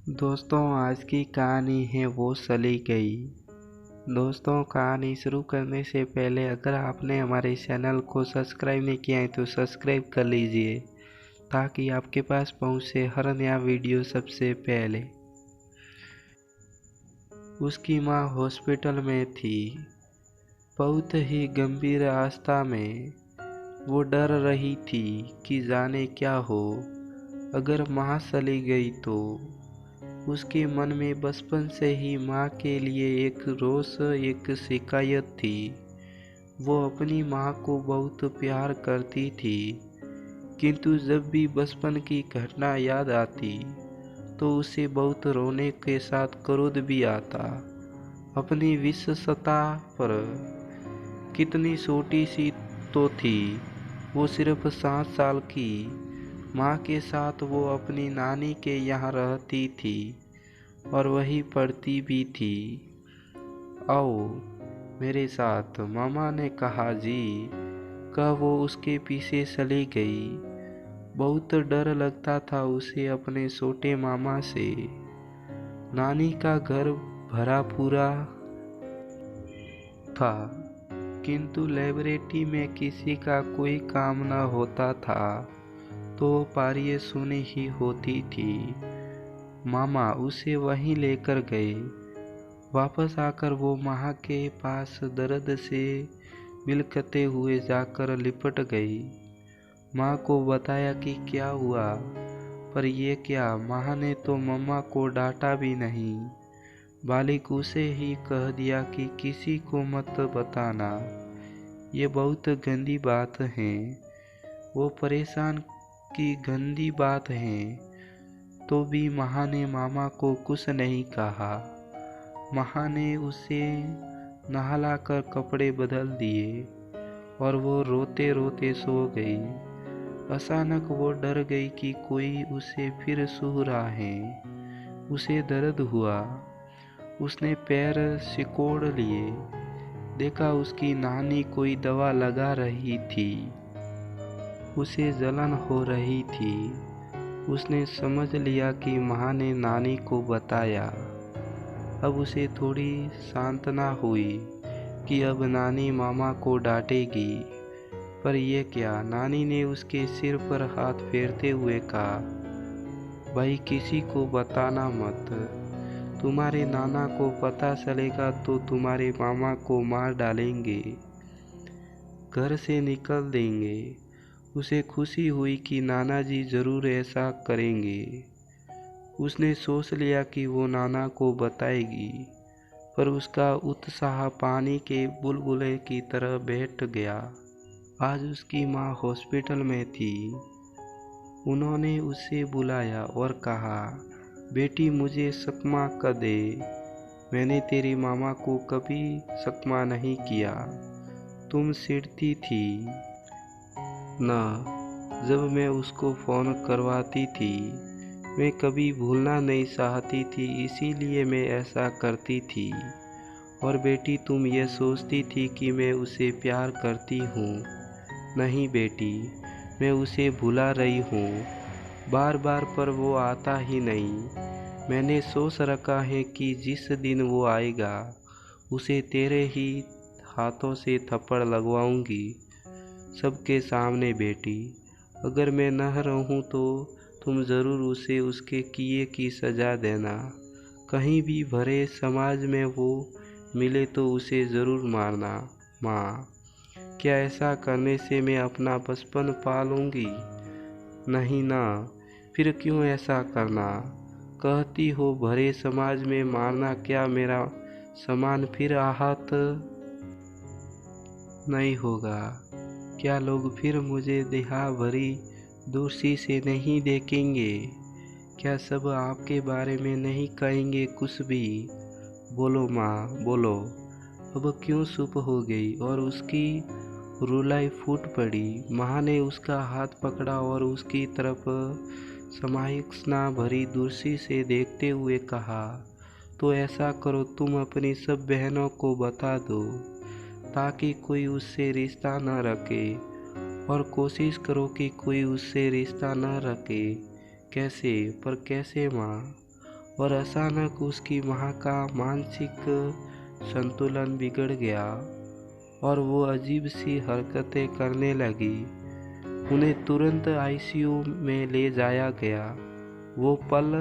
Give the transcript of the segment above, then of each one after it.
दोस्तों, आज की कहानी है वो चली गई। दोस्तों, कहानी शुरू करने से पहले अगर आपने हमारे चैनल को सब्सक्राइब नहीं किया है तो सब्सक्राइब कर लीजिए ताकि आपके पास पहुंचे हर नया वीडियो सबसे पहले। उसकी माँ हॉस्पिटल में थी, बहुत ही गंभीर अवस्था में। वो डर रही थी कि जाने क्या हो अगर माँ चली गई तो। उसके मन में बचपन से ही माँ के लिए एक रोष, एक शिकायत थी। वो अपनी माँ को बहुत प्यार करती थी, किंतु जब भी बचपन की घटना याद आती तो उसे बहुत रोने के साथ क्रोध भी आता। अपनी विशेषता पर कितनी छोटी सी तो थी, वो सिर्फ 7 साल की। माँ के साथ वो अपनी नानी के यहाँ रहती थी और वही पढ़ती भी थी। आओ मेरे साथ, मामा ने कहा। जी कह वो उसके पीछे चली गई। बहुत डर लगता था उसे अपने छोटे मामा से। नानी का घर भरा पूरा था, किंतु लाइब्रेरी में किसी का कोई काम न होता था तो पारियां सुनी ही होती थी। मामा उसे वहीं लेकर गए। वापस आकर वो माँ के पास दर्द से बिलखते हुए जाकर लिपट गई। माँ को बताया कि क्या हुआ, पर ये क्या, माँ ने तो मम्मा को डांटा भी नहीं। बालिक उसे ही कह दिया कि किसी को मत बताना, ये बहुत गंदी बात है। वो परेशान की गंदी बात है, तो भी माँ ने मामा को कुछ नहीं कहा। माँ ने उसे नहलाकर कपड़े बदल दिए और वो रोते रोते सो गई। अचानक वो डर गई कि कोई उसे फिर छू रहा है। उसे दर्द हुआ। उसने पैर सिकोड़ लिए। देखा उसकी नानी कोई दवा लगा रही थी। उसे जलन हो रही थी। उसने समझ लिया कि माँ ने नानी को बताया। अब उसे थोड़ी सांत्वना हुई कि अब नानी मामा को डांटेगी। पर यह क्या, नानी ने उसके सिर पर हाथ फेरते हुए कहा, भाई किसी को बताना मत। तुम्हारे नाना को पता चलेगा तो तुम्हारे मामा को मार डालेंगे, घर से निकल देंगे। उसे खुशी हुई कि नाना जी जरूर ऐसा करेंगे। उसने सोच लिया कि वो नाना को बताएगी, पर उसका उत्साह पानी के बुलबुले की तरह बैठ गया। आज उसकी माँ हॉस्पिटल में थी। उन्होंने उसे बुलाया और कहा, बेटी मुझे चकमा कर दे। मैंने तेरे मामा को कभी चकमा नहीं किया। तुम चिढ़ती थी ना जब मैं उसको फ़ोन करवाती थी। मैं कभी भूलना नहीं चाहती थी, इसीलिए मैं ऐसा करती थी। और बेटी तुम ये सोचती थी कि मैं उसे प्यार करती हूँ। नहीं बेटी, मैं उसे भुला रही हूँ बार बार, पर वो आता ही नहीं। मैंने सोच रखा है कि जिस दिन वो आएगा उसे तेरे ही हाथों से थप्पड़ लगवाऊंगी, सबके सामने। बेटी अगर मैं न रहूं तो तुम ज़रूर उसे उसके किए की सज़ा देना। कहीं भी भरे समाज में वो मिले तो उसे ज़रूर मारना। माँ, क्या ऐसा करने से मैं अपना बचपन पा लूँगी? नहीं ना, फिर क्यों ऐसा करना? कहती हो भरे समाज में मारना, क्या मेरा समान फिर आहत नहीं होगा? क्या लोग फिर मुझे देहा भरी दूरसी से नहीं देखेंगे? क्या सब आपके बारे में नहीं कहेंगे कुछ भी? बोलो माँ, बोलो। अब क्यों चुप हो गई और उसकी रुलाई फूट पड़ी। माँ ने उसका हाथ पकड़ा और उसकी तरफ समाहिक्सना भरी दूरसी से देखते हुए कहा, तो ऐसा करो, तुम अपनी सब बहनों को बता दो ताकि कोई उससे रिश्ता न रखे, और कोशिश करो कि कोई उससे रिश्ता न रखे। कैसे, पर कैसे माँ? और अचानक उसकी माँ का मानसिक संतुलन बिगड़ गया और वो अजीब सी हरकतें करने लगी। उन्हें तुरंत आईसीयू में ले जाया गया। वो पल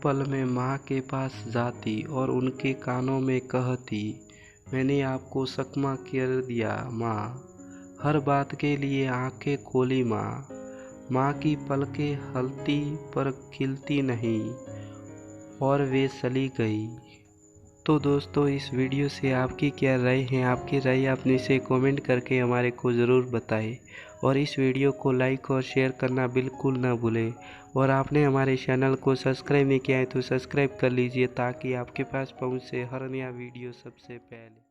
पल में माँ के पास जाती और उनके कानों में कहती, मैंने आपको सकमा कर दिया माँ, हर बात के लिए आंखें खोली माँ। माँ की पलकें हलती पर खिलती नहीं और वे चली गई। तो दोस्तों, इस वीडियो से आपकी क्या राय है? आपकी राय आप नीचे कमेंट करके हमारे को ज़रूर बताएं और इस वीडियो को लाइक और शेयर करना बिल्कुल ना भूलें। और आपने हमारे चैनल को सब्सक्राइब नहीं किया है तो सब्सक्राइब कर लीजिए ताकि आपके पास पहुँचे हर नया वीडियो सबसे पहले।